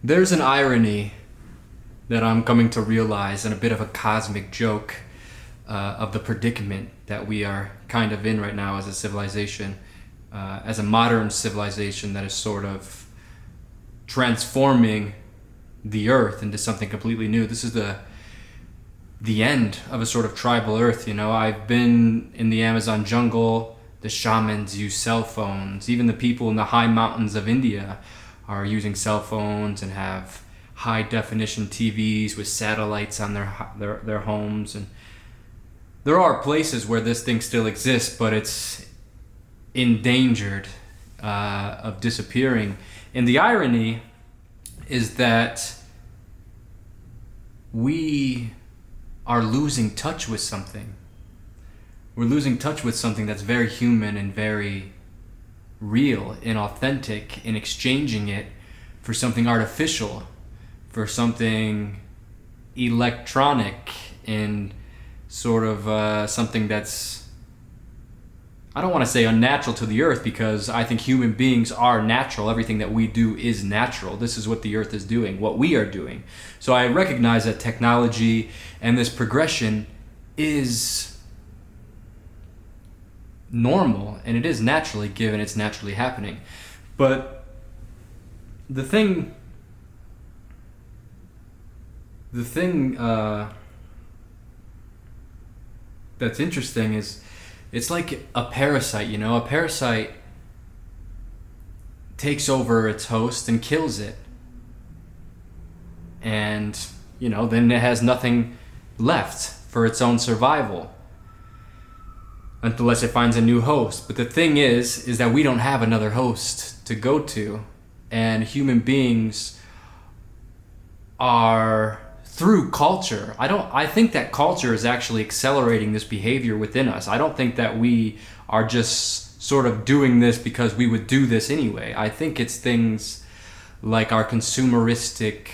There's an irony that I'm coming to realize, and a bit of a cosmic joke of the predicament that we are kind of in right now as a civilization, as a modern civilization that is sort of transforming the earth into something completely new. This is the end of a sort of tribal earth. I've been in the Amazon jungle. The shamans use cell phones. Even the people in the high mountains of India are using cell phones and have high definition TVs with satellites on their homes. And there are places where this thing still exists, but it's endangered of disappearing. And the irony is that we are losing touch with something. We're losing touch with something that's very human and very real and authentic, and exchanging it for something artificial, for something electronic, and sort of something that's, I don't want to say unnatural to the earth, because I think human beings are natural. Everything that we do is natural. This is what the earth is doing, what we are doing. So I recognize that technology and this progression is normal, and it is naturally given, it's naturally happening. But the thing that's interesting is it's like a parasite. A parasite takes over its host and kills it, and then it has nothing left for its own survival unless it finds a new host. But the thing is that we don't have another host to go to, and human beings are, through culture, I think that culture is actually accelerating this behavior within us. I don't think that we are just sort of doing this because we would do this anyway. I think it's things like our consumeristic,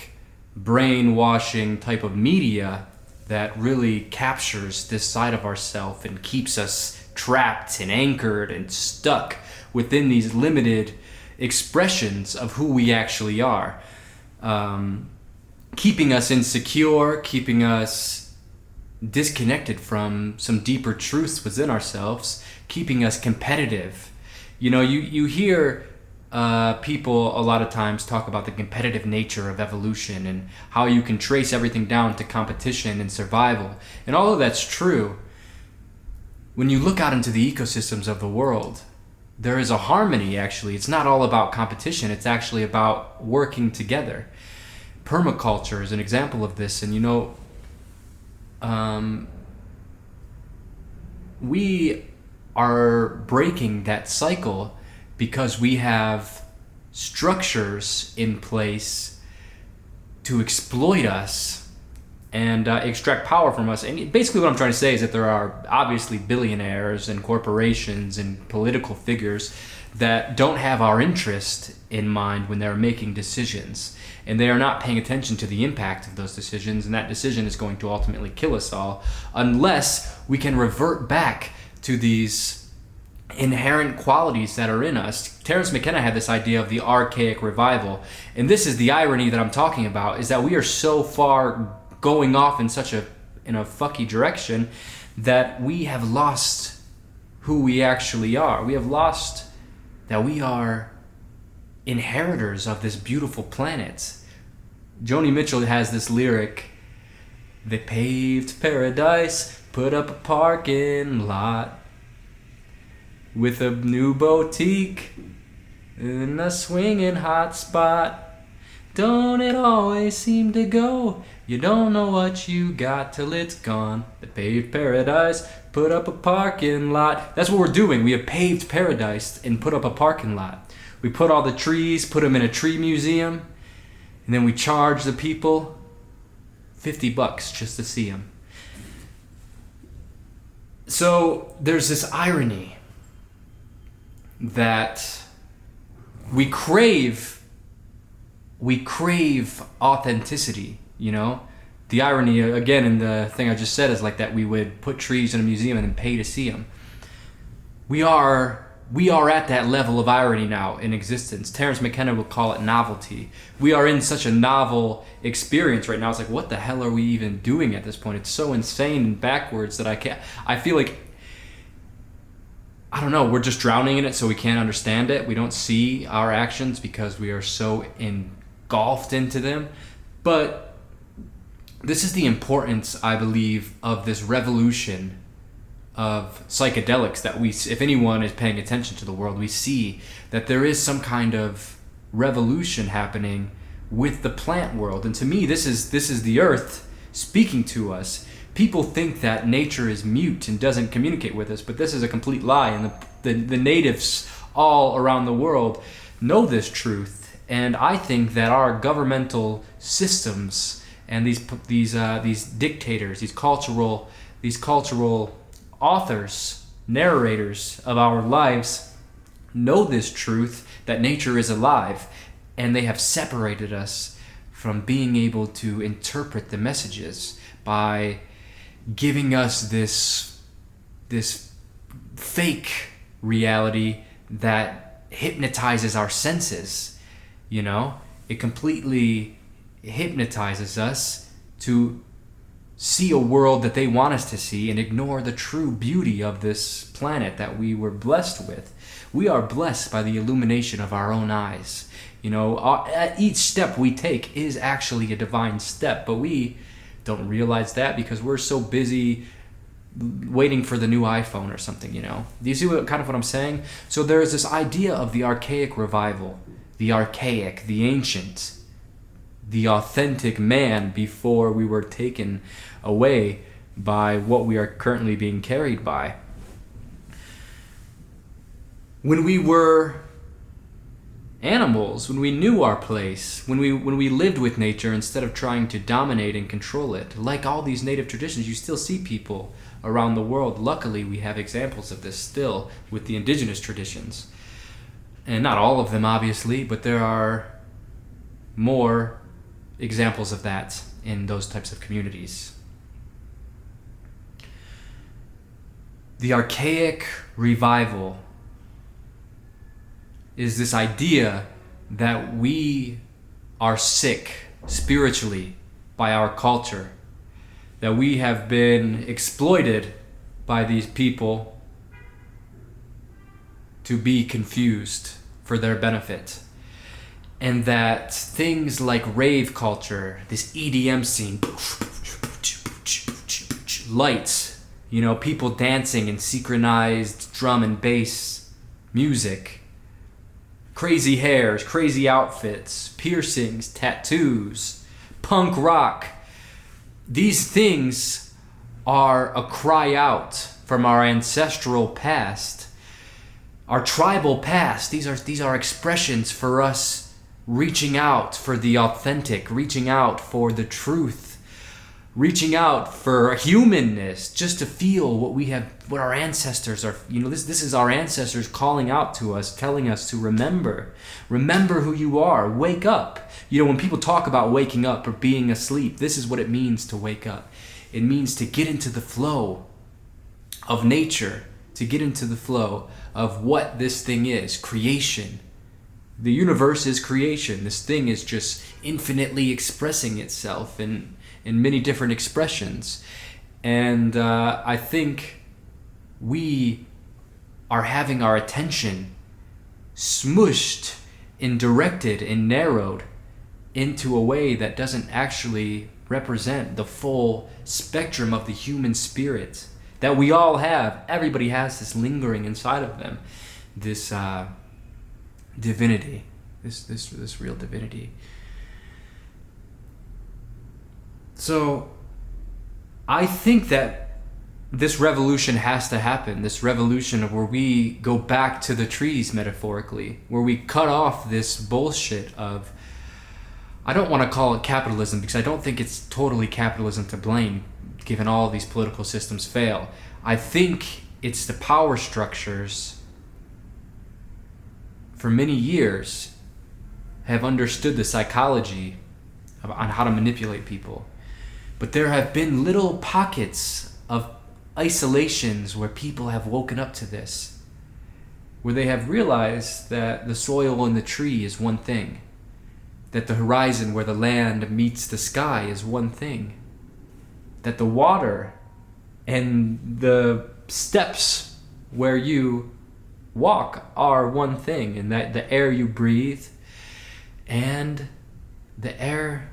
brainwashing type of media that really captures this side of ourself and keeps us trapped and anchored and stuck within these limited expressions of who we actually are, keeping us insecure, keeping us disconnected from some deeper truths within ourselves, keeping us competitive. You hear people a lot of times talk about the competitive nature of evolution and how you can trace everything down to competition and survival. And all of that's true. When you look out into the ecosystems of the world, there is a harmony, actually. It's not all about competition. It's actually about working together. Permaculture is an example of this. And we are breaking that cycle because we have structures in place to exploit us and extract power from us. And basically what I'm trying to say is that there are obviously billionaires and corporations and political figures that don't have our interest in mind when they're making decisions. And they are not paying attention to the impact of those decisions, and that decision is going to ultimately kill us all unless we can revert back to these inherent qualities that are in us. Terence McKenna had this idea of the archaic revival, and this is the irony that I'm talking about, is that we are so far going off in a fucky direction that we have lost who we actually are. We have lost that we are inheritors of this beautiful planet. Joni Mitchell has this lyric: they paved paradise, put up a parking lot with a new boutique in a swinging hot spot. Don't it always seem to go? You don't know what you got till it's gone. They paved paradise, put up a parking lot. That's what we're doing. We have paved paradise and put up a parking lot. We put all the trees, put them in a tree museum, and then we charge the people $50 just to see them. So there's this irony that we crave authenticity. The irony, again, in the thing I just said, is like that we would put trees in a museum and then pay to see them. We are we are at that level of irony now in existence. Terence McKenna would call it novelty. We are in such a novel experience right now. It's like, what the hell are we even doing at this point? It's so insane and backwards that I feel like, I don't know, we're just drowning in it, so we can't understand it. We don't see our actions because we are so engulfed into them. But this is the importance, I believe, of this revolution of psychedelics, that we, if anyone is paying attention to the world, we see that there is some kind of revolution happening with the plant world. And to me, this is the earth speaking to us. People think that nature is mute and doesn't communicate with us, but this is a complete lie. And the natives all around the world know this truth. And I think that our governmental systems and these dictators, these cultural authors, narrators of our lives, know this truth, that nature is alive, and they have separated us from being able to interpret the messages by giving us this fake reality that hypnotizes our senses. You know, it completely hypnotizes us to see a world that they want us to see and ignore the true beauty of this planet that we were blessed with. We are blessed by the illumination of our own eyes. You know, each step we take is actually a divine step, but we don't realize that because we're so busy waiting for the new iPhone or something, you know. Do you see what I'm saying? So there's this idea of the archaic revival, the archaic, the ancient, the authentic man before we were taken away by what we are currently being carried by. When we were animals, when we knew our place, when we lived with nature instead of trying to dominate and control it, like all these native traditions, you still see people around the world. Luckily, we have examples of this still with the indigenous traditions. And not all of them, obviously, but there are more examples of that in those types of communities. The archaic revival is this idea that we are sick spiritually by our culture, that we have been exploited by these people to be confused for their benefit, and that things like rave culture, this EDM scene, lights, you know, people dancing in synchronized drum and bass music, crazy hairs, crazy outfits, piercings, tattoos, punk rock. These things are a cry out from our ancestral past, our tribal past. These are expressions for us reaching out for the authentic, reaching out for the truth, reaching out for humanness, just to feel what our ancestors are. You know, this is our ancestors calling out to us, telling us to remember who you are, wake up. You know, when people talk about waking up or being asleep, this is what it means to wake up. It means to get into the flow of nature, to get into the flow of what this thing is, creation. The universe is creation. This thing is just infinitely expressing itself in many different expressions. And I think we are having our attention smushed and directed and narrowed into a way that doesn't actually represent the full spectrum of the human spirit that we all have. Everybody has this lingering inside of them, this divinity, this real divinity. So I think that this revolution has to happen, this revolution of where we go back to the trees, metaphorically, where we cut off this bullshit of, I don't want to call it capitalism because I don't think it's totally capitalism to blame, given all these political systems fail. I think it's the power structures for many years have understood the psychology on how to manipulate people. But there have been little pockets of isolations where people have woken up to this. where they have realized that the soil in the tree is one thing, that the horizon where the land meets the sky is one thing, that the water and the steps where you walk are one thing, and that the air you breathe and the air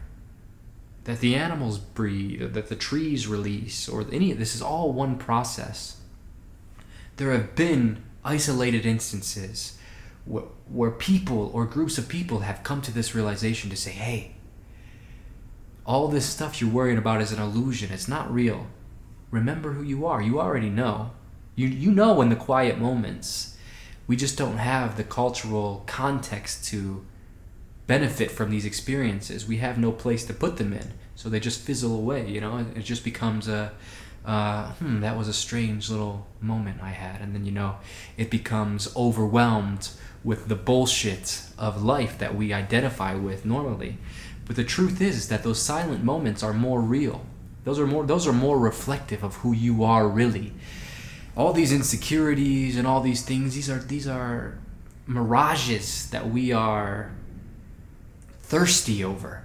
that the animals breathe, or that the trees release, or any of this is all one process. There have been isolated instances where people or groups of people have come to this realization to say, hey, all this stuff you're worrying about is an illusion. It's not real. Remember who you are. You already know. You know in the quiet moments. We just don't have the cultural context to benefit from these experiences. We have no place to put them in, so they just fizzle away. It just becomes that was a strange little moment I had, and then it becomes overwhelmed with the bullshit of life that we identify with normally. But the truth is that those silent moments are more real. Those are more reflective of who you are really. All these insecurities and all these things, these are mirages that we are thirsty over,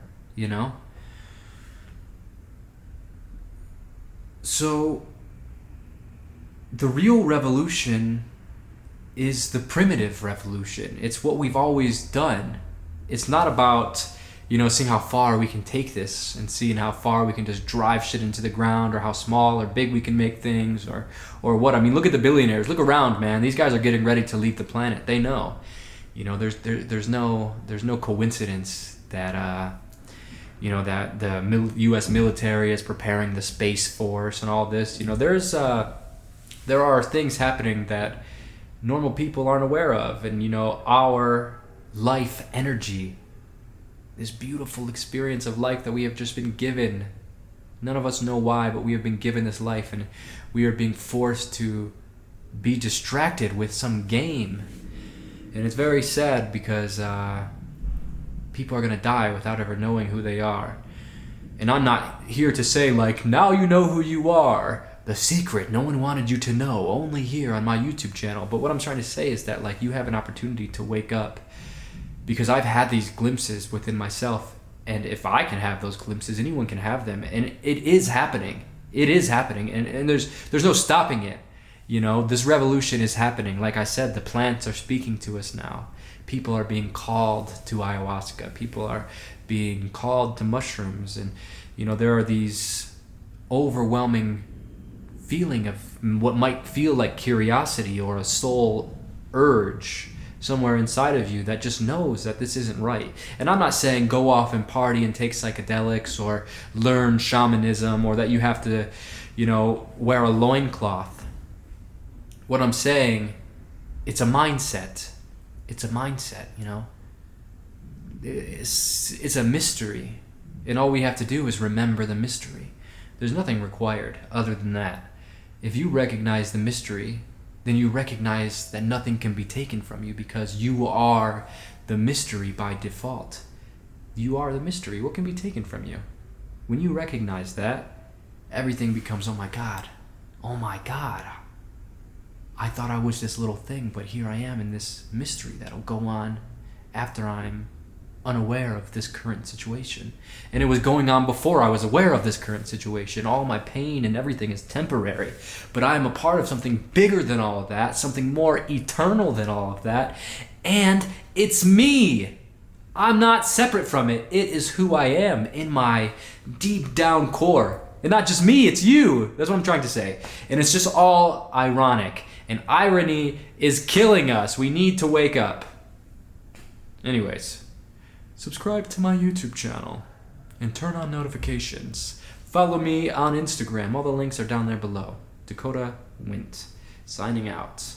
So the real revolution is the primitive revolution. It's what we've always done. It's not about, seeing how far we can take this and seeing how far we can just drive shit into the ground, or how small or big we can make things, or what. I mean, look at the billionaires. Look around, man. These guys are getting ready to leave the planet. They know. There's no coincidence that that the U.S. military is preparing the Space Force and all this. There are things happening that normal people aren't aware of, and our life energy, this beautiful experience of life that we have just been given. None of us know why, but we have been given this life, and we are being forced to be distracted with some game. And it's very sad because people are going to die without ever knowing who they are. And I'm not here to say, now you know who you are. The secret no one wanted you to know, only here on my YouTube channel. But what I'm trying to say is that, you have an opportunity to wake up. Because I've had these glimpses within myself. And if I can have those glimpses, anyone can have them. And it is happening. It is happening. And there's no stopping it. This revolution is happening. Like I said, the plants are speaking to us now. People are being called to ayahuasca. People are being called to mushrooms. And, there are these overwhelming feeling of what might feel like curiosity or a soul urge somewhere inside of you that just knows that this isn't right. And I'm not saying go off and party and take psychedelics or learn shamanism, or that you have to, wear a loincloth. What I'm saying, it's a mindset. It's a mindset, It's a mystery. And all we have to do is remember the mystery. There's nothing required other than that. If you recognize the mystery, then you recognize that nothing can be taken from you, because you are the mystery by default. You are the mystery. What can be taken from you? When you recognize that, everything becomes, oh my God. I thought I was this little thing, but here I am in this mystery that'll go on after I'm unaware of this current situation. And it was going on before I was aware of this current situation. All my pain and everything is temporary, but I am a part of something bigger than all of that, something more eternal than all of that, and it's me. I'm not separate from it. It is who I am in my deep down core. And not just me, it's you. That's what I'm trying to say. And it's just all ironic. And irony is killing us. We need to wake up. Anyways, subscribe to my YouTube channel and turn on notifications. Follow me on Instagram. All the links are down there below. Dakota Wint, signing out.